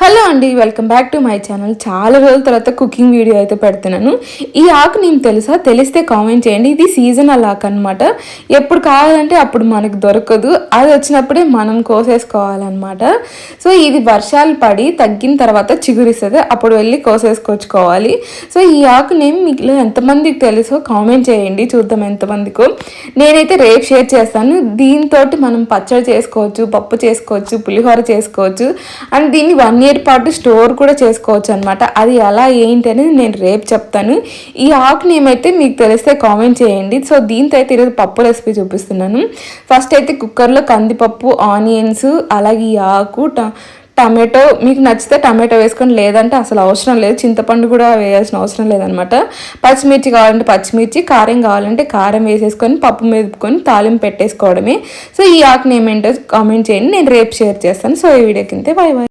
Hello అండి, welcome back to my channel. చాలా రోజుల తర్వాత కుకింగ్ వీడియో అయితే పెడుతున్నాను. ఈ ఆకు నేను తెలిస్తే కామెంట్ చేయండి. ఇది సీజనల్ ఆకు అనమాట. ఎప్పుడు కావాలంటే అప్పుడు మనకు దొరకదు, అది వచ్చినప్పుడే మనం కోసేసుకోవాలన్నమాట. సో ఇది వర్షాలు పడి తగ్గిన తర్వాత చిగురిస్తుంది, అప్పుడు వెళ్ళి కోసేసుకొచ్చుకోవాలి. సో ఈ ఆకు నేమ్ మీకు ఎంతమందికి తెలుసో కామెంట్ చేయండి, చూద్దాం ఎంతమందికో. నేనైతే రేపు షేర్ చేస్తాను. దీంతో మనం పచ్చడి చేసుకోవచ్చు, పప్పు చేసుకోవచ్చు, పులిహోర చేసుకోవచ్చు, అండ్ దీన్ని 1 year పాటు స్టోర్ కూడా చేసుకోవచ్చు అనమాట. అది ఎలా ఏంటి అనేది నేను రేపు చెప్తాను. ఈ ఆకు నేమైతే మీకు తెలిస్తే కామెంట్ చేయండి. సో దీంతో అయితే ఈరోజు పప్పు రెసిపీ చూపిస్తున్నాను. ఫస్ట్ అయితే కుక్కర్లో కందిపప్పు, ఆనియన్స్, అలాగే ఈ ఆకు, టమాటో, మీకు నచ్చితే టమాటో వేసుకొని, లేదంటే అసలు అవసరం లేదు, చింతపండు కూడా వేయాల్సిన అవసరం లేదనమాట. పచ్చిమిర్చి కావాలంటే పచ్చిమిర్చి, కారం కావాలంటే కారం వేసేసుకొని పప్పు మెదుపుకొని తాలింపు పెట్టేసుకోవడమే. సో ఈ ఆకు నేమ్ ఏంటో కామెంట్ చేయండి, నేను రేపు షేర్ చేస్తాను. సో ఈ వీడియో కింద బాయ్ బాయ్.